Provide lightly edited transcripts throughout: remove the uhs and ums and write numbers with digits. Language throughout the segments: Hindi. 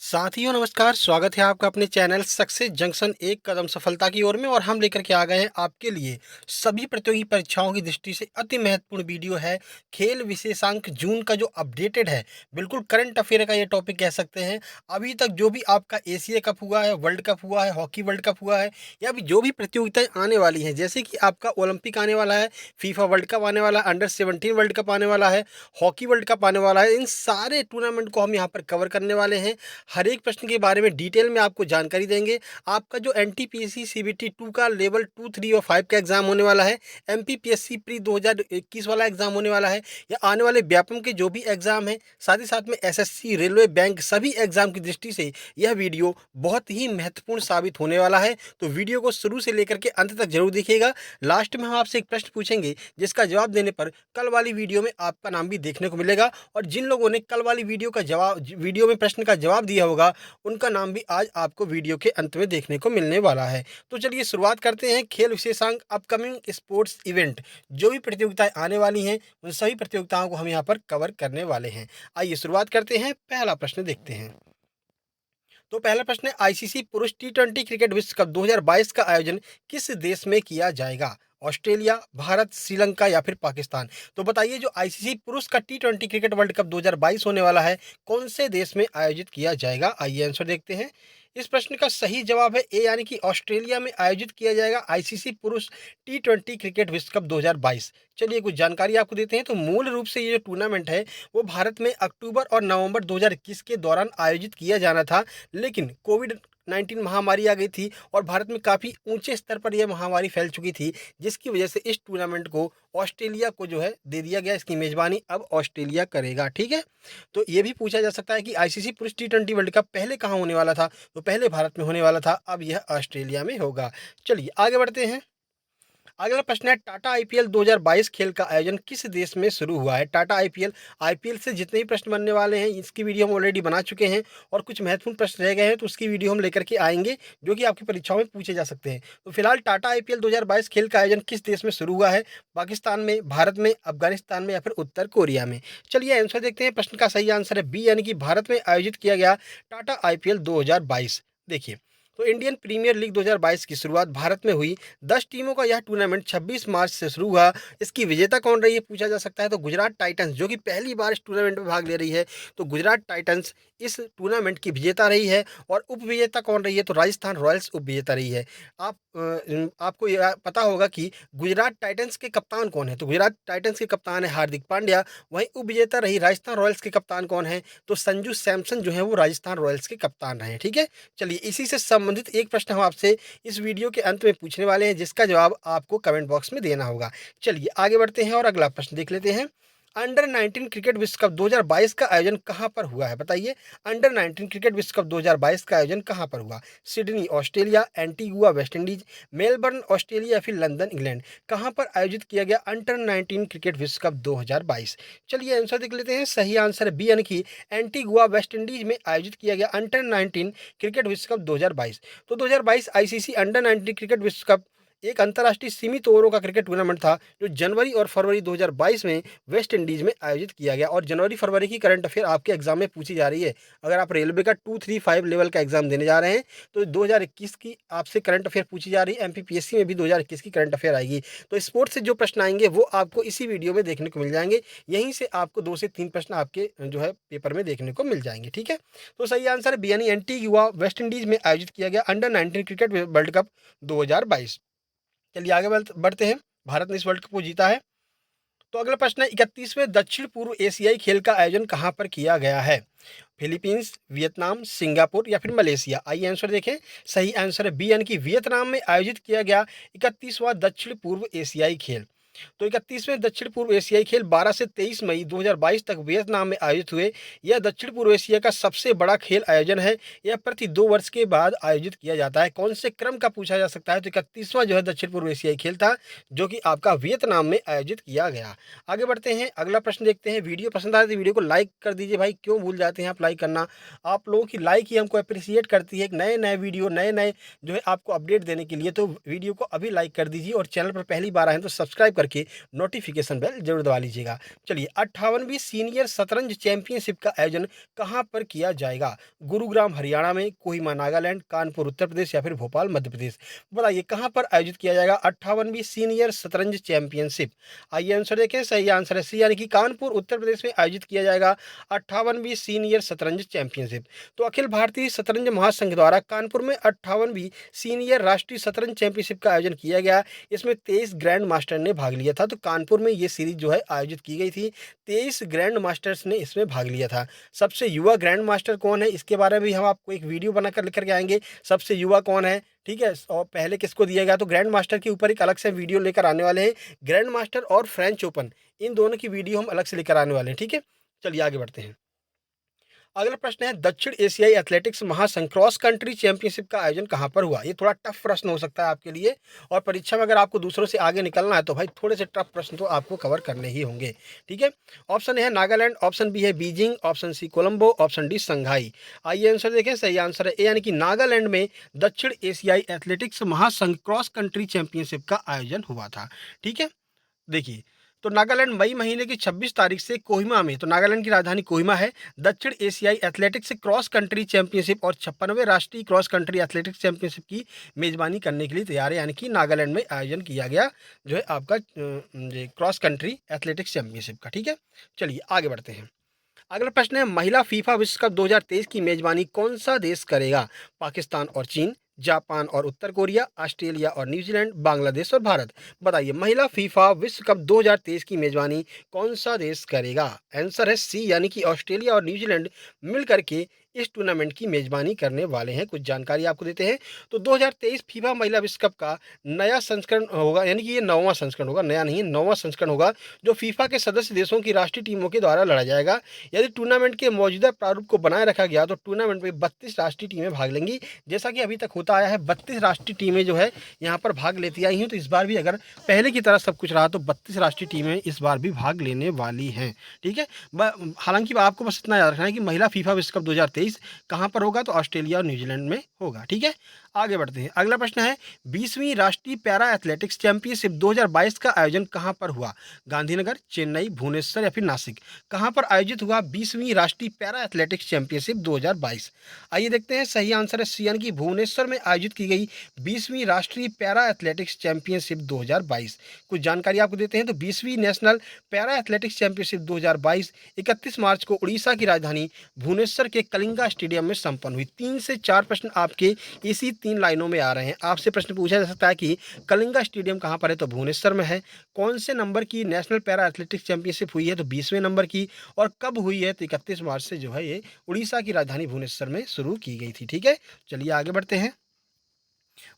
साथियों नमस्कार, स्वागत है आपका अपने चैनल सक्सेस जंक्शन एक कदम सफलता की ओर में। और हम लेकर के आ गए हैं आपके लिए सभी प्रतियोगी परीक्षाओं की दृष्टि से अति महत्वपूर्ण वीडियो है। खेल विशेषांक जून का जो अपडेटेड है, बिल्कुल करंट अफेयर का ये टॉपिक कह सकते हैं। अभी तक जो भी आपका एशिया कप हुआ है, वर्ल्ड कप हुआ है, हॉकी वर्ल्ड कप हुआ है, या भी जो भी प्रतियोगिताएं आने वाली हैं, जैसे कि आपका ओलंपिक आने वाला है, फीफा वर्ल्ड कप आने वाला है, अंडर 17 वर्ल्ड कप आने वाला है, हॉकी वर्ल्ड कप आने वाला है, इन सारे टूर्नामेंट को हम यहाँ पर कवर करने वाले हैं। हर एक प्रश्न के बारे में डिटेल में आपको जानकारी देंगे। आपका जो एनटीपीसी सीबीटी 2 का लेवल 2, 3 और 5 का एग्जाम होने वाला है, एमपीपीएससी प्री 2021 वाला एग्जाम होने वाला है, या आने वाले व्यापम के जो भी एग्जाम है, साथ ही साथ में एसएससी, रेलवे, बैंक सभी एग्जाम की दृष्टि से यह वीडियो बहुत ही महत्वपूर्ण साबित होने वाला है। तो वीडियो को शुरू से लेकर के अंत तक जरूर देखिएगा। लास्ट में हम आपसे एक प्रश्न पूछेंगे, जिसका जवाब देने पर कल वाली वीडियो में आपका नाम भी देखने को मिलेगा। और जिन लोगों ने कल वाली वीडियो में प्रश्न का जवाब दिया होगा, उनका नाम भी आज आपको वीडियो के अंत में देखने को मिलने वाला है। तो चलिए शुरुआत करते हैं। खेल विशेषांक अपकमिंग स्पोर्ट्स इवेंट, जो भी प्रतियोगिताएं आने वाली हैं, उन सभी प्रतियोगिताओं को हम यहाँ पर कवर करने वाले हैं। आइए शुरुआत करते हैं, पहला प्रश्न देखते हैं। तो पहला प्रश्न है, आईसीसी पुरुष टी20 क्रिकेट विश्व कप 2022 का आयोजन किस देश में किया जाएगा? ऑस्ट्रेलिया, भारत, श्रीलंका या फिर पाकिस्तान? तो बताइए, जो आईसीसी पुरुष का टी20 क्रिकेट वर्ल्ड कप 2022 होने वाला है, कौन से देश में आयोजित किया जाएगा? आइए आंसर देखते हैं। इस प्रश्न का सही जवाब है ए, यानी कि ऑस्ट्रेलिया में आयोजित किया जाएगा आईसीसी पुरुष टी20 क्रिकेट विश्व कप 2022। चलिए कुछ जानकारी आपको देते हैं। तो मूल रूप से ये जो टूर्नामेंट है, वो भारत में अक्टूबर और नवंबर 2021 के दौरान आयोजित किया जाना था, लेकिन कोविड-19 महामारी आ गई थी और भारत में काफ़ी ऊंचे स्तर पर यह महामारी फैल चुकी थी, जिसकी वजह से इस टूर्नामेंट को ऑस्ट्रेलिया को जो है दे दिया गया। इसकी मेजबानी अब ऑस्ट्रेलिया करेगा, ठीक है। तो ये भी पूछा जा सकता है कि आईसीसी पुरुष टी20 वर्ल्ड कप पहले कहाँ होने वाला था? तो पहले भारत में होने वाला था, अब यह ऑस्ट्रेलिया में होगा। चलिए आगे बढ़ते हैं। अगला प्रश्न है, टाटा आईपीएल 2022 खेल का आयोजन किस देश में शुरू हुआ है? टाटा आईपीएल, आईपीएल से जितने भी प्रश्न बनने वाले हैं, इसकी वीडियो हम ऑलरेडी बना चुके हैं, और कुछ महत्वपूर्ण प्रश्न रह गए हैं, तो उसकी वीडियो हम लेकर के आएंगे, जो कि आपकी परीक्षाओं में पूछे जा सकते हैं। तो फिलहाल टाटा आईपीएल 2022 खेल का आयोजन किस देश में शुरू हुआ है? पाकिस्तान में, भारत में, अफगानिस्तान में या फिर उत्तर कोरिया में? चलिए आंसर देखते हैं। प्रश्न का सही आंसर है बी, यानी कि भारत में आयोजित किया गया टाटा आईपीएल 2022। देखिए, तो इंडियन प्रीमियर लीग 2022 की शुरुआत भारत में हुई। 10 टीमों का यह टूर्नामेंट 26 मार्च से शुरू हुआ। इसकी विजेता कौन रही है पूछा जा सकता है। तो गुजरात टाइटंस, जो कि पहली बार इस टूर्नामेंट में भाग ले रही है, तो गुजरात टाइटंस इस टूर्नामेंट की विजेता रही है। और उप विजेता कौन रही है? तो राजस्थान रॉयल्स उप विजेता रही है। आपको यह पता होगा कि गुजरात टाइटंस के कप्तान कौन है? तो गुजरात टाइटंस के कप्तान है हार्दिक पांड्या। वहीं उप विजेता रही राजस्थान रॉयल्स के कप्तान कौन है? तो संजू सैमसन जो है वो राजस्थान रॉयल्स के कप्तान रहे, ठीक है। चलिए इसी से संबंधित एक प्रश्न हम आपसे इस वीडियो के अंत में पूछने वाले हैं, जिसका जवाब आपको कमेंट बॉक्स में देना होगा। चलिए आगे बढ़ते हैं और अगला प्रश्न देख लेते हैं। अंडर 19 क्रिकेट विश्व कप 2022 का आयोजन कहां पर हुआ है? बताइए, अंडर 19 क्रिकेट विश्व कप 2022 का आयोजन कहां पर हुआ? Sydney Australia, Antigua West Indies, Melbourne Australia या फिर लंदन इंग्लैंड? कहां पर आयोजित किया गया अंडर 19 क्रिकेट विश्व कप 2022? चलिए आंसर देख लेते हैं। सही आंसर है बी, यानी कि एंटीगुआ वेस्ट इंडीज में आयोजित किया गया अंडर 19 क्रिकेट विश्व कप 2022। तो 2022 आईसीसी अंडर 19 क्रिकेट विश्व कप एक अंतर्राष्ट्रीय सीमित ओवरों का क्रिकेट टूर्नामेंट था, जो जनवरी और फरवरी 2022 में वेस्ट इंडीज में आयोजित किया गया। और जनवरी फरवरी की करंट अफेयर आपके एग्जाम में पूछी जा रही है। अगर आप रेलवे का 2, 3, 5 लेवल का एग्जाम देने जा रहे हैं, तो 2021 की आपसे करंट अफेयर पूछी जा रही है। एमपीपीएससी में भी 2021 की करंट अफेयर आएगी। तो स्पोर्ट्स से जो प्रश्न आएंगे, वो आपको इसी वीडियो में देखने को मिल जाएंगे। यहीं से आपको 2 से 3 प्रश्न आपके जो है पेपर में देखने को मिल जाएंगे, ठीक है। तो सही आंसर है बी, यानी एंटीगुआ वेस्ट इंडीज में आयोजित किया गया अंडर 19 क्रिकेट वर्ल्ड कप 2022। चलिए आगे बढ़ते हैं। भारत ने इस वर्ल्ड कप को जीता है। तो अगला प्रश्न है, 31वें दक्षिण पूर्व एशियाई खेल का आयोजन कहां पर किया गया है? फिलीपींस, वियतनाम, सिंगापुर या फिर मलेशिया? आइए आंसर देखें। सही आंसर है बी, यानी कि वियतनाम में आयोजित किया गया 31वां दक्षिण पूर्व एशियाई खेल। तो 31वें दक्षिण पूर्व एशियाई खेल 12 से 23 मई 2022 तक वियतनाम में आयोजित हुए। यह दक्षिण पूर्व एशिया का सबसे बड़ा खेल आयोजन है। यह प्रति 2 वर्ष के बाद आयोजित किया जाता है। कौन से क्रम का पूछा जा सकता है? तो 31वां जो है दक्षिण पूर्व एशियाई खेल था, जो कि आपका वियतनाम में आयोजित किया गया। आगे बढ़ते हैं, अगला प्रश्न देखते हैं। वीडियो पसंद आए तो वीडियो को लाइक कर दीजिए भाई, क्यों भूल जाते हैं आप लाइक करना। आप लोगों की लाइक ही हमको अप्रिशिएट करती है एक नए नए वीडियो, नए नए जो है आपको अपडेट देने के लिए। तो वीडियो को अभी लाइक कर दीजिए, और चैनल पर पहली बार आए हैं तो सब्सक्राइब करके करके नोटिफिकेशन बेल जरूर दबा लीजिएगा। चलिए, 58वीं सीनियर शतरंज चैंपियनशिप का आयोजन कहाँ पर किया जाएगा? गुरुग्राम हरियाणा में, कोहिमा नागालैंड, कानपुर उत्तर प्रदेश या फिर भोपाल मध्य प्रदेश। बताइए कहाँ पर आयोजित किया जाएगा 58वीं सीनियर शतरंज चैंपियनशिप? आइए आंसर देखें। सही आंसर है सी, यानी कि कानपुर उत्तर प्रदेश में आयोजित किया जाएगा 58वीं सीनियर शतरंज चैंपियनशिप। तो अखिल भारतीय शतरंज महासंघ द्वारा कानपुर में 58वीं सीनियर राष्ट्रीय शतरंज चैंपियनशिप का आयोजन किया गया। इसमें 23 ग्रैंड मास्टर ने भाग लिया था। तो कानपुर में ये सीरीज जो है आयोजित की गई थी। 23 ग्रैंड मास्टर्स ने इसमें भाग लिया था। सबसे युवा ग्रैंड मास्टर कौन है, इसके बारे में भी हम आपको एक वीडियो बनाकर लेकर के आएंगे। सबसे युवा कौन है, ठीक है, और पहले किसको दिया गया, तो ग्रैंड मास्टर के ऊपर एक अलग से वीडियो लेकर आने वाले हैं। ग्रैंड मास्टर और फ्रेंच ओपन, इन दोनों की वीडियो हम अलग से लेकर आने वाले हैं। ठीक है, चलिए आगे बढ़ते हैं। अगला प्रश्न है, दक्षिण एशियाई एथलेटिक्स महासंघ क्रॉस कंट्री चैंपियनशिप का आयोजन कहाँ पर हुआ? ये थोड़ा टफ प्रश्न हो सकता है आपके लिए, और परीक्षा में अगर आपको दूसरों से आगे निकलना है तो भाई थोड़े से टफ प्रश्न तो आपको कवर करने ही होंगे। ठीक है, ऑप्शन ए है नागालैंड, ऑप्शन बी है Beijing, option C Colombo, option D Shanghai. आइए आंसर देखें। सही आंसर है ए, यानी कि नागालैंड में दक्षिण एशियाई एथलेटिक्स महासंघ क्रॉस कंट्री चैंपियनशिप का आयोजन हुआ था। ठीक है, देखिए, तो नागालैंड मई महीने की 26 तारीख से कोहिमा में, तो नागालैंड की राजधानी कोहिमा है, दक्षिण एशियाई एथलेटिक्स क्रॉस कंट्री चैंपियनशिप और 56वें राष्ट्रीय क्रॉस कंट्री एथलेटिक्स चैंपियनशिप की मेजबानी करने के लिए तैयार है। यानी कि नागालैंड में आयोजन किया गया जो है आपका क्रॉस कंट्री एथलेटिक्स चैंपियनशिप का। ठीक है, चलिए आगे बढ़ते हैं। अगला प्रश्न है, महिला फीफा विश्व कप 2023 की मेजबानी कौन सा देश करेगा? पाकिस्तान और चीन, जापान और उत्तर कोरिया, ऑस्ट्रेलिया और न्यूजीलैंड, बांग्लादेश और भारत। बताइए महिला फीफा विश्व कप 2023 की मेजबानी कौन सा देश करेगा? आंसर है सी, यानी कि ऑस्ट्रेलिया और न्यूजीलैंड मिल करके इस टूर्नामेंट की मेजबानी करने वाले हैं। कुछ जानकारी आपको देते हैं। तो 2023 फीफा महिला विश्व कप का नया संस्करण होगा, यानी कि ये 9वां संस्करण होगा, नया नहीं है, 9वां संस्करण होगा, जो फीफा के सदस्य देशों की राष्ट्रीय टीमों के द्वारा लड़ा जाएगा। यदि टूर्नामेंट के मौजूदा प्रारूप को बनाए रखा गया तो टूर्नामेंट में 32 राष्ट्रीय टीमें भाग लेंगी। जैसा कि अभी तक होता आया है, 32 राष्ट्रीय टीमें जो है यहाँ पर भाग लेती आई हैं। तो इस बार भी अगर पहले की तरह सब कुछ रहा तो 32 राष्ट्रीय टीमें इस बार भी भाग लेने वाली हैं। ठीक है, हालांकि आपको बस इतना याद रखना है कि महिला फीफा विश्व कप 2023 कहाँ पर होगा, तो ऑस्ट्रेलिया और न्यूजीलैंड में होगा। ठीक है, आगे बढ़ते हैं। अगला प्रश्न है, 20वीं राष्ट्रीय पैरा एथलेटिक्स चैंपियनशिप 2022 का आयोजन कहाँ पर हुआ? गांधीनगर, चेन्नई, भुवनेश्वर या फिर नासिक। कहाँ पर आयोजित हुआ 20वीं राष्ट्रीय पैरा एथलेटिक्स चैंपियनशिप 2022? आइए देखते हैं। सही आंसर है सी, यानी कि भुवनेश्वर में आयोजित की गई 20वीं राष्ट्रीय पैरा एथलेटिक्स चैंपियनशिप 2022। कुछ जानकारी आपको देते हैं। तो 20वीं नेशनल पैरा एथलेटिक्स चैंपियनशिप 2022 31 मार्च को उड़ीसा की राजधानी भुवनेश्वर के कलिंगा स्टेडियम में संपन्न हुई। 3 से 4 प्रश्न आपके इसी 3 लाइनों में आ रहे हैं। आपसे प्रश्न पूछा जा सकता है कि कलिंगा स्टेडियम कहाँ पर है, तो भुवनेश्वर में है। कौन से नंबर की नेशनल पैरा एथलेटिक्स चैंपियनशिप हुई है, तो 20वें नंबर की। और कब हुई है, तो 31 मार्च से जो है ये उड़ीसा की राजधानी भुवनेश्वर में शुरू की गई थी। ठीक है, चलिए आगे बढ़ते हैं।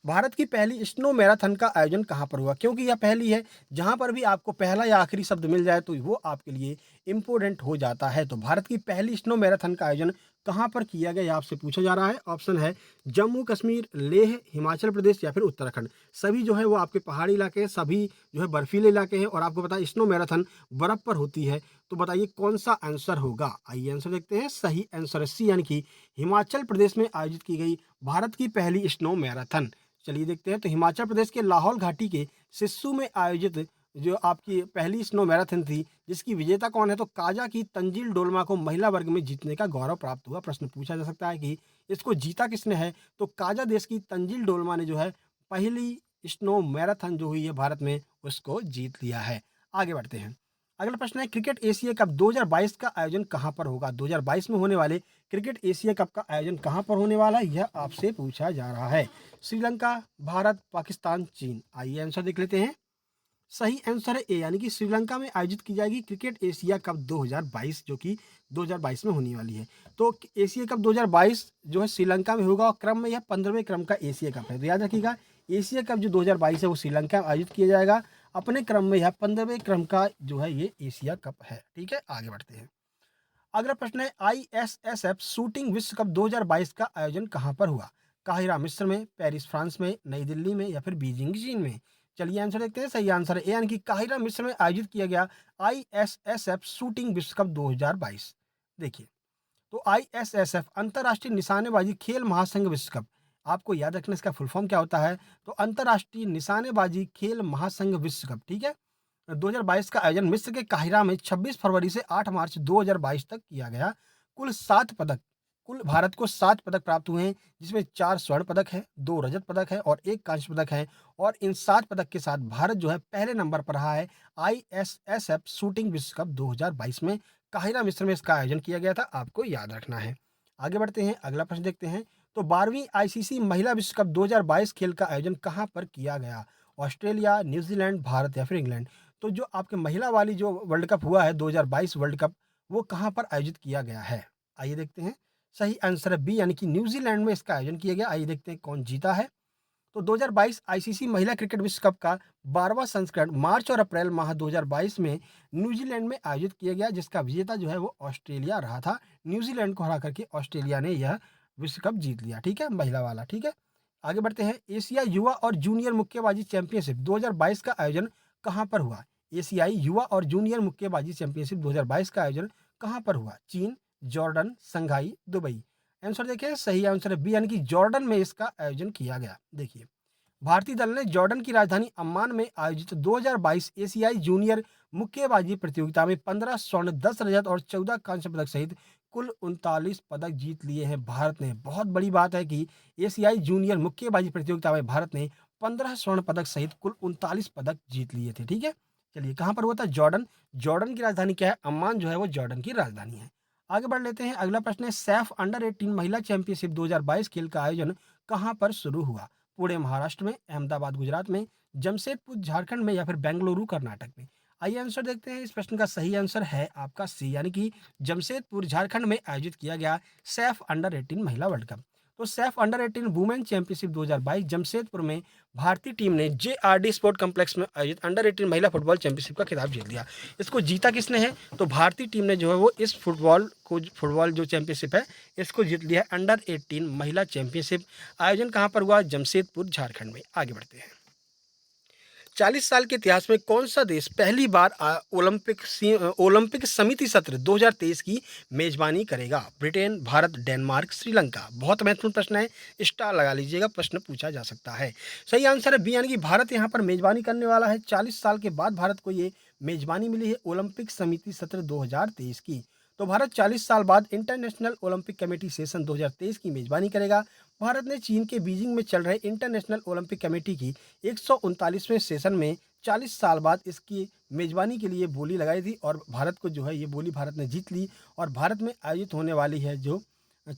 भारत की पहली स्नो मैराथन का आयोजन कहाँ पर हुआ? क्योंकि यह पहली है, जहाँ पर भी आपको पहला या आखिरी शब्द मिल जाए तो वो आपके लिए इम्पोर्टेंट हो जाता है। तो भारत की पहली स्नो मैराथन का आयोजन कहाँ पर किया गया, आपसे पूछा जा रहा है। ऑप्शन है जम्मू कश्मीर, लेह, हिमाचल प्रदेश या फिर उत्तराखंड। सभी जो है वो आपके पहाड़ी इलाके हैं, सभी जो है बर्फीले इलाके हैं, और आपको पता है स्नो मैराथन बर्फ पर होती है। तो बताइए कौन सा आंसर होगा? आइए आंसर देखते हैं। सही आंसर है सी, यानी कि हिमाचल प्रदेश में आयोजित की गई भारत की पहली स्नो मैराथन। चलिए देखते हैं। तो हिमाचल प्रदेश के लाहौल घाटी के सिस्सू में आयोजित जो आपकी पहली स्नो मैराथन थी, जिसकी विजेता कौन है, तो काजा की तंजील डोलमा को महिला वर्ग में जीतने का गौरव प्राप्त हुआ। प्रश्न पूछा जा सकता है कि इसको जीता किसने है, तो काजा देश की तंजील डोलमा ने जो है पहली स्नो मैराथन जो हुई है भारत में उसको जीत लिया है। आगे बढ़ते हैं। अगला प्रश्न है, क्रिकेट एशिया कप 2022 का आयोजन कहाँ पर होगा? 2022 में होने वाले क्रिकेट एशिया कप का आयोजन कहाँ पर होने वाला है, यह आपसे पूछा जा रहा है। श्रीलंका, भारत, पाकिस्तान, चीन। आइए आंसर देख लेते हैं। सही आंसर है ए, यानी कि श्रीलंका में आयोजित की जाएगी क्रिकेट एशिया कप 2022, जो कि 2022 में होने वाली है। तो एशिया कप 2022 जो है श्रीलंका में होगा, और क्रम में यह 15वें क्रम का एशिया कप है। तो याद रखिएगा, एशिया कप जो 2022 है वो श्रीलंका में आयोजित किया जाएगा। अपने क्रम में यह 15वें क्रम का जो है ये एशिया कप है। ठीक है, आगे बढ़ते हैं। अगला प्रश्न है, ISSF शूटिंग विश्व कप 2022 का आयोजन कहाँ पर हुआ? काहिरा मिस्र में, पेरिस फ्रांस में, नई दिल्ली में या फिर बीजिंग चीन में। चलिए आंसर देखते हैं। सही आंसर है ए, यानी कि काहिरा मिस्र में आयोजित किया गया ISSF शूटिंग विश्व कप 2022। देखिए, तो ISSF अंतर्राष्ट्रीय निशानेबाजी खेल महासंघ विश्व कप, आपको याद रखना इसका फुल फॉर्म क्या होता है, तो अंतर्राष्ट्रीय निशानेबाजी खेल महासंघ विश्व कप। ठीक है, 2022 का आयोजन मिस्र के काहिरा में 26 फरवरी से 8 मार्च 2022 तक किया गया। कुल 7 पदक कुल भारत को 7 पदक प्राप्त हुए हैं, जिसमें 4 स्वर्ण पदक हैं, 2 रजत पदक है और 1 कांस्य पदक है। और इन 7 पदक के साथ भारत जो है पहले नंबर पर रहा है आईएसएसएफ शूटिंग विश्व कप 2022 में। काहिरा मिस्र में इसका आयोजन किया गया था, आपको याद रखना है। आगे बढ़ते हैं, अगला प्रश्न देखते हैं। तो 12वीं आईसीसी महिला विश्व कप 2022 खेल का आयोजन कहाँ पर किया गया? ऑस्ट्रेलिया, न्यूजीलैंड, भारत या फिर इंग्लैंड? तो जो आपके महिला वाली जो वर्ल्ड कप हुआ है 2022 वर्ल्ड कप, वो कहाँ पर आयोजित किया गया है? आइए देखते हैं। सही आंसर है बी, यानी कि न्यूजीलैंड में इसका आयोजन किया गया। आइए देखते हैं कौन जीता है। तो 2022 आईसीसी महिला क्रिकेट विश्व कप का 12वां संस्करण मार्च और अप्रैल माह 2022 में न्यूजीलैंड में आयोजित किया गया, जिसका विजेता जो है वो ऑस्ट्रेलिया रहा था। न्यूजीलैंड को हरा करके ऑस्ट्रेलिया ने यह विश्व कप जीत लिया। ठीक है, महिला वाला। ठीक है, आगे बढ़ते हैं। एशिया युवा और जूनियर मुक्केबाजी चैंपियनशिप 2022 का आयोजन कहाँ पर हुआ? एशियाई युवा और जूनियर मुक्केबाजी चैंपियनशिप 2022 का आयोजन कहाँ पर हुआ? चीन, जॉर्डन, संघाई, दुबई? आंसर देखिए, सही आंसर है बी, यानी कि जॉर्डन में इसका आयोजन किया गया। देखिए, भारतीय दल ने जॉर्डन की राजधानी अम्मान में आयोजित 2022 एशियाई जूनियर मुक्केबाजी प्रतियोगिता में 15 स्वर्ण, 10 रजत और 14 कांस्य पदक सहित कुल 39 पदक जीत लिए हैं भारत ने। बहुत बड़ी बात है कि एशियाई जूनियर मुक्केबाजी प्रतियोगिता में भारत ने 15 स्वर्ण पदक सहित कुल 39 पदक जीत लिए थे। ठीक है, चलिए, कहाँ पर हुआ था? जॉर्डन। जॉर्डन की राजधानी क्या है? अम्मान जो है वो जॉर्डन की राजधानी है। आगे बढ़ लेते हैं, अगला प्रश्न है। सैफ अंडर 18 महिला चैंपियनशिप 2022 खेल का आयोजन कहाँ पर शुरू हुआ? पुणे महाराष्ट्र में, अहमदाबाद गुजरात में, जमशेदपुर झारखंड में या फिर बेंगलुरु कर्नाटक में? आइए आंसर देखते हैं। इस प्रश्न का सही आंसर है आपका सी, यानी कि जमशेदपुर झारखंड में आयोजित किया गया सैफ अंडर 18 महिला वर्ल्ड कप। तो Saif under 18 women championship 2022 Jamshedpur में भारतीय टीम ने जेआरडी स्पोर्ट कॉम्प्लेक्स में आयोजित अंडर 18 महिला फुटबॉल चैंपियनशिप का खिताब जीत लिया। इसको जीता किसने है? तो भारतीय टीम ने जो है वो इस फुटबॉल जो चैंपियनशिप है इसको जीत लिया है। अंडर 18 महिला चैंपियनशिप आयोजन कहाँ पर हुआ? जमशेदपुर झारखंड में। आगे बढ़ते हैं। 40 साल के इतिहास में कौन सा देश पहली बार ओलंपिक समिति सत्र 2023 की मेजबानी करेगा? Britain, Bharat, Denmark, Sri Lanka? बहुत महत्वपूर्ण प्रश्न है, स्टार लगा लीजिएगा, प्रश्न पूछा जा सकता है। सही आंसर है बी, यानी कि भारत यहाँ पर मेजबानी करने वाला है। 40 साल के बाद भारत को ये मेजबानी मिली है ओलंपिक समिति सत्र 2023 की। तो भारत 40 साल बाद इंटरनेशनल ओलंपिक कमेटी सेशन 2023 की मेजबानी करेगा। भारत ने चीन के बीजिंग में चल रहे इंटरनेशनल ओलंपिक कमेटी की 139वें सेशन में 40 साल बाद इसकी मेजबानी के लिए बोली लगाई थी और भारत को जो है ये बोली भारत ने जीत ली और भारत में आयोजित होने वाली है जो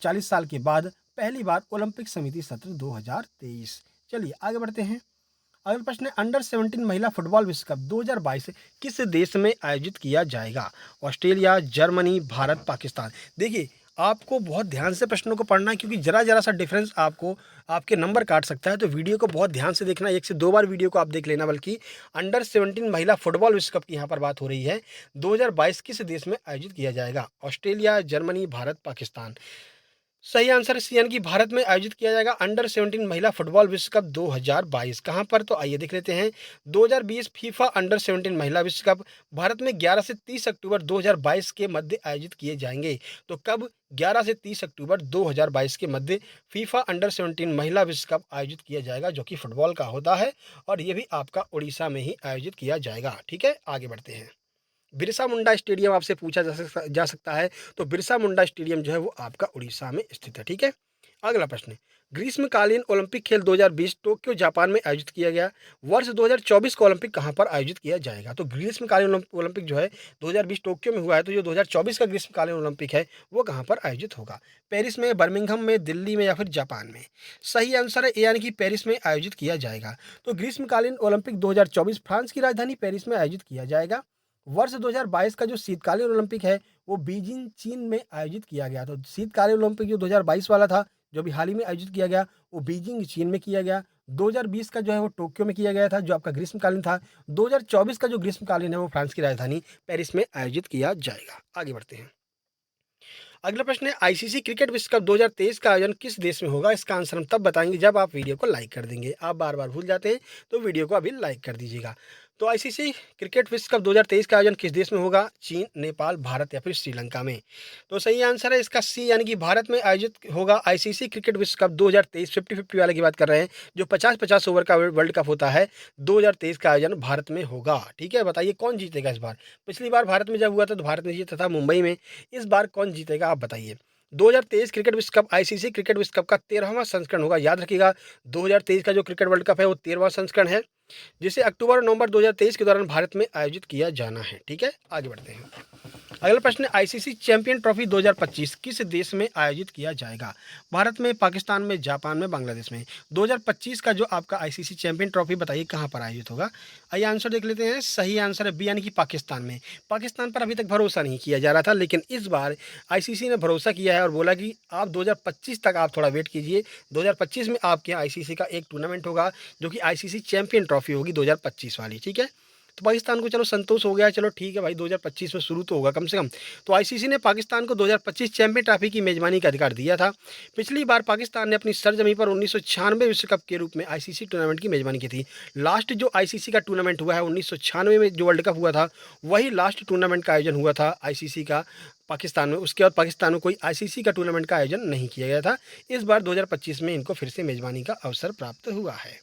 40 साल के बाद पहली बार ओलंपिक समिति सत्र 2023। चलिए आगे बढ़ते हैं। अगला प्रश्न है। अंडर 17 महिला फुटबॉल विश्व कप 2022 किस देश में आयोजित किया जाएगा? Australia, Germany, Bharat, Pakistan? देखिए, आपको बहुत ध्यान से प्रश्नों को पढ़ना है, क्योंकि जरा सा डिफरेंस आपको आपके नंबर काट सकता है। तो वीडियो को बहुत ध्यान से देखना, 1 से 2 बार वीडियो को आप देख लेना। बल्कि अंडर 17 महिला फुटबॉल विश्व कप की यहाँ पर बात हो रही है। 2022 किस देश में आयोजित किया जाएगा? Australia, Germany, Bharat, Pakistan? सही आंसर सी, यानी कि भारत में आयोजित किया जाएगा अंडर 17 महिला फुटबॉल विश्व कप 2022। कहाँ पर? तो आइए देख लेते हैं। 2020 फीफा अंडर 17 महिला विश्व कप भारत में 11 से 30 अक्टूबर 2022 के मध्य आयोजित किए जाएंगे। तो कब? 11 से 30 अक्टूबर 2022 के मध्य फीफा अंडर 17 महिला विश्व कप आयोजित किया जाएगा, जो कि फुटबॉल का होता है और ये भी आपका उड़ीसा में ही आयोजित किया जाएगा। ठीक है, आगे बढ़ते हैं। बिरसा मुंडा स्टेडियम आपसे पूछा जा सकता है। तो बिरसा मुंडा स्टेडियम जो है वो आपका उड़ीसा में स्थित है। ठीक है, अगला प्रश्न। ग्रीष्मकालीन ओलंपिक खेल 2020 टोक्यो जापान में आयोजित किया गया। वर्ष 2024 का ओलंपिक कहाँ पर आयोजित किया जाएगा? तो ग्रीष्मकालीन ओलंपिक जो है 2020 टोक्यो में हुआ है, तो जो 2024 का ग्रीष्मकालीन ओलंपिक है वो कहाँ पर आयोजित होगा? पेरिस में, बर्मिंघम में, दिल्ली में या फिर जापान में? सही आंसर है ए, यानी कि पेरिस में आयोजित किया जाएगा। तो ग्रीष्मकालीन ओलंपिक 2024 फ्रांस की राजधानी पेरिस में आयोजित किया जाएगा। वर्ष 2022 का जो शीतकालीन ओलंपिक है वो बीजिंग चीन में आयोजित किया गया। तो शीतकालीन ओलंपिक जो 2022 वाला था, जो अभी हाल ही में आयोजित किया गया, वो बीजिंग चीन में किया गया। 2020 का जो है वो टोक्यो में किया गया था, जो आपका ग्रीष्मकालीन था। 2024 का जो ग्रीष्मकालीन है वो फ्रांस की राजधानी पेरिस में आयोजित किया जाएगा। आगे बढ़ते हैं। अगला प्रश्न है। आईसीसी क्रिकेट विश्व कप 2023 का आयोजन किस देश में होगा? इसका आंसर हम तब बताएंगे जब आप वीडियो को लाइक कर देंगे। आप बार बार भूल जाते हैं, तो वीडियो को अभी लाइक कर दीजिएगा। तो आईसीसी क्रिकेट विश्व कप 2023 का आयोजन किस देश में होगा? चीन, नेपाल, भारत या फिर श्रीलंका में? तो सही आंसर है इसका सी, यानी कि भारत में आयोजित होगा आईसीसी क्रिकेट विश्व कप 2023। 50-50 वाले की बात कर रहे हैं, जो 50-50 ओवर का वर्ल्ड कप होता है। 2023 का आयोजन भारत में होगा। ठीक है, बताइए कौन जीतेगा इस बार? पिछली बार भारत में जब हुआ था तो भारत ने जीता था मुंबई में। इस बार कौन जीतेगा आप बताइए? 2023 क्रिकेट विश्व कप आईसीसी क्रिकेट विश्व कप का 13वां संस्करण होगा। याद रखिएगा, 2023 का जो क्रिकेट वर्ल्ड कप है वो 13वां संस्करण है, जिसे अक्टूबर और नवंबर 2023 के दौरान भारत में आयोजित किया जाना है। ठीक है, आगे बढ़ते हैं। अगला प्रश्न है, आईसीसी चैंपियन ट्रॉफी 2025 किस देश में आयोजित किया जाएगा? भारत में, पाकिस्तान में, जापान में, बांग्लादेश में? 2025 का जो आपका आईसीसी चैंपियन ट्रॉफी बताइए कहाँ पर आयोजित होगा? आइए आंसर देख लेते हैं। सही आंसर है बी, यानी कि पाकिस्तान में। पाकिस्तान पर अभी तक भरोसा नहीं किया जा रहा था, लेकिन इस बार आईसीसी ने भरोसा किया है और बोला कि आप 2025 तक आप थोड़ा वेट कीजिए। 2025 में आपके यहाँ आईसीसी का एक टूर्नामेंट होगा, जो कि आईसीसी चैंपियन ट्रॉफी होगी 2025 वाली। ठीक है, तो पाकिस्तान को चलो संतोष हो गया, चलो ठीक है भाई, 2025 में शुरू तो होगा कम से कम। तो आईसीसी ने पाकिस्तान को 2025 चैंपियन ट्रॉफी की मेजबानी का अधिकार दिया था। पिछली बार पाकिस्तान ने अपनी सरजमीं पर 1996 विश्व कप के रूप में आईसीसी टूर्नामेंट की मेजबानी की थी। लास्ट जो आईसीसी का टूर्नामेंट हुआ है 1996 में जो वर्ल्ड कप हुआ था, वही लास्ट टूर्नामेंट का आयोजन हुआ था आईसीसी का पाकिस्तान में। उसके बाद पाकिस्तान में कोई आईसीसी का टूर्नामेंट का आयोजन नहीं किया गया था। इस बार 2025 में इनको फिर से मेजबानी का अवसर प्राप्त हुआ है।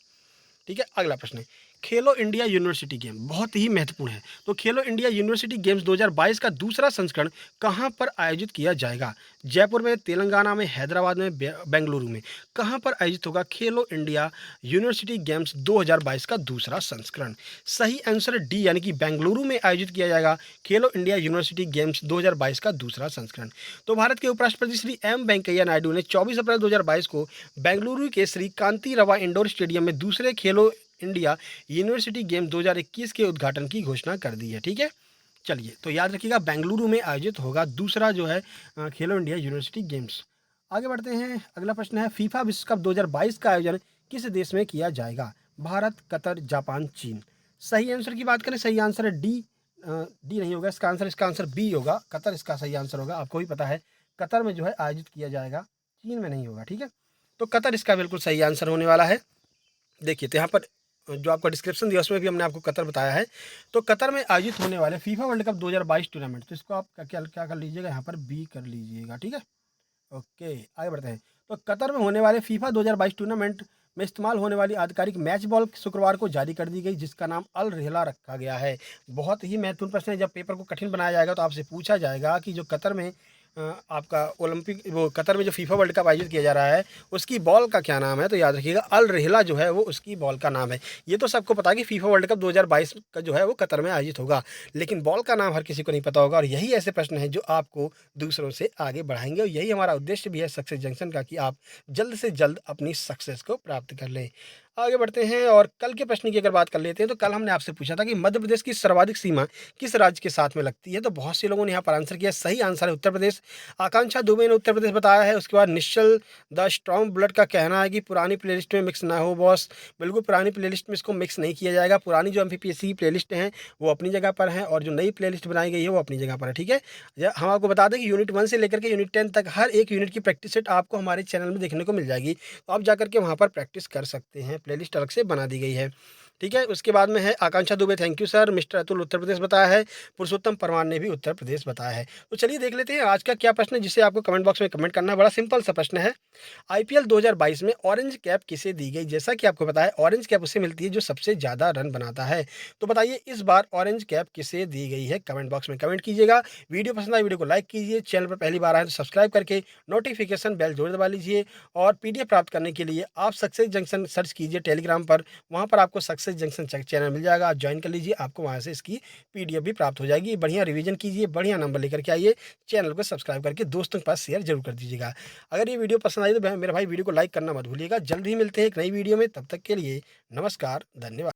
ठीक है, अगला प्रश्न है, खेलो इंडिया यूनिवर्सिटी गेम बहुत ही महत्वपूर्ण है। तो खेलो इंडिया यूनिवर्सिटी गेम्स 2022 का दूसरा संस्करण कहां पर आयोजित किया जाएगा? जयपुर में, तेलंगाना में, हैदराबाद में, बेंगलुरु में? कहां पर आयोजित होगा खेलो इंडिया यूनिवर्सिटी गेम्स 2022 का दूसरा संस्करण? सही आंसर डी, यानी कि बेंगलुरु में आयोजित किया जाएगा खेलो इंडिया यूनिवर्सिटी गेम्स 2022 का दूसरा संस्करण। तो भारत के उपराष्ट्रपति श्री एम वेंकैया नायडू ने 24 अप्रैल 2022 को बेंगलुरु के श्री कांति रवा इंडोर स्टेडियम में दूसरे खेलो इंडिया यूनिवर्सिटी गेम 2021 के उद्घाटन की घोषणा कर दी है। ठीक है, चलिए, तो याद रखिएगा बेंगलुरु में आयोजित होगा दूसरा जो है खेलो इंडिया यूनिवर्सिटी गेम्स। आगे बढ़ते हैं। अगला प्रश्न है, फीफा विश्व कप 2022 का आयोजन किस देश में किया जाएगा? भारत, कतर, जापान, चीन? सही आंसर की बात करें, सही आंसर है डी। डी नहीं होगा इसका आंसर बी होगा, कतर इसका सही आंसर होगा। आपको भी पता है कतर में जो है आयोजित किया जाएगा, चीन में नहीं होगा। ठीक है, तो कतर इसका बिल्कुल सही आंसर होने वाला है। देखिए, तो यहाँ पर जो आपका डिस्क्रिप्शन दिया उसमें भी हमने आपको कतर बताया है। तो कतर में आयोजित होने वाले फीफा वर्ल्ड कप 2022 टूर्नामेंट, तो इसको आप क्या क्या कर लीजिएगा, यहाँ पर बी कर लीजिएगा। ठीक है, ओके, आगे बढ़ते हैं। तो कतर में होने वाले फीफा 2022 टूर्नामेंट में इस्तेमाल होने वाली आधिकारिक मैच बॉल शुक्रवार को जारी कर दी गई, जिसका नाम अल रेहला रखा गया है। बहुत ही महत्वपूर्ण प्रश्न है। जब पेपर को कठिन बनाया जाएगा तो आपसे पूछा जाएगा कि जो कतर में आपका ओलंपिक, वो कतर में जो फीफा वर्ल्ड कप आयोजित किया जा रहा है, उसकी बॉल का क्या नाम है? तो याद रखिएगा अल रेहला जो है वो उसकी बॉल का नाम है। ये तो सबको पता है कि फीफा वर्ल्ड कप 2022 का जो है वो कतर में आयोजित होगा, लेकिन बॉल का नाम हर किसी को नहीं पता होगा। और यही ऐसे प्रश्न हैं जो आपको दूसरों से आगे बढ़ाएंगे, और यही हमारा उद्देश्य भी है सक्सेस जंक्शन का, कि आप जल्द से जल्द अपनी सक्सेस को प्राप्त कर लें। आगे बढ़ते हैं और कल के प्रश्न की अगर बात कर लेते हैं, तो कल हमने आपसे पूछा था कि मध्य प्रदेश की सर्वाधिक सीमा किस राज्य के साथ में लगती है? तो बहुत से लोगों ने यहाँ पर आंसर किया। सही आंसर है उत्तर प्रदेश। आकांक्षा दुबे ने उत्तर प्रदेश बताया है। उसके बाद निश्चल द स्ट्रॉन्ग ब्लड का कहना है कि पुरानी प्लेलिस्ट में मिक्स ना हो। बॉस, बिल्कुल पुरानी प्लेलिस्ट में इसको मिक्स नहीं किया जाएगा। पुरानी जो एमपीपीएससी की प्लेलिस्ट हैं वो अपनी जगह पर हैं, और जो नई प्लेलिस्ट बनाई गई है वो अपनी जगह पर है। ठीक है, हम आपको बता दें कि यूनिट 1 से लेकर के यूनिट 10 तक हर एक यूनिट की प्रैक्टिस सेट आपको हमारे चैनल में देखने को मिल जाएगी, तो आप जाकर के वहाँ पर प्रैक्टिस कर सकते हैं। प्लेलिस्ट अलग से बना दी गई है। ठीक है, उसके बाद में है Akanksha Dubey, thank you sir. Mister Atul Uttar Pradesh बताया है। पुरुषोत्तम परमार ने भी उत्तर प्रदेश बताया है। तो चलिए देख लेते हैं आज का क्या प्रश्न है, जिसे आपको कमेंट बॉक्स में कमेंट करना है। बड़ा सिंपल सा प्रश्न है, आईपीएल 2022 में ऑरेंज कैप किसे दी गई? जैसा कि आपको पता है ऑरेंज कैप उसे मिलती है जो सबसे ज़्यादा रन बनाता है। तो बताइए इस बार ऑरेंज कैप किसे दी गई है? कमेंट बॉक्स में कमेंट कीजिएगा। वीडियो पसंद आए वीडियो को लाइक कीजिए, चैनल पर पहली बार आए तो सब्सक्राइब करके नोटिफिकेशन बेल जरूर दबा लीजिए। और पीडीएफ प्राप्त करने के लिए आप सक्सेस जंक्शन सर्च कीजिए टेलीग्राम पर, वहाँ पर आपको सक्सेस जंक्शन चैनल मिल जाएगा। आप ज्वाइन कर लीजिए, आपको वहाँ से इसकी पीडीएफ भी प्राप्त हो जाएगी। बढ़िया रिवीजन कीजिए, बढ़िया नंबर लेकर के आइए। चैनल को सब्सक्राइब करके दोस्तों के पास शेयर जरूर कर दीजिएगा। अगर ये वीडियो पसंद आई तो मेरे भाई वीडियो को लाइक करना मत भूलिएगा। जल्द ही मिलते हैं एक नई वीडियो में, तब तक के लिए नमस्कार, धन्यवाद।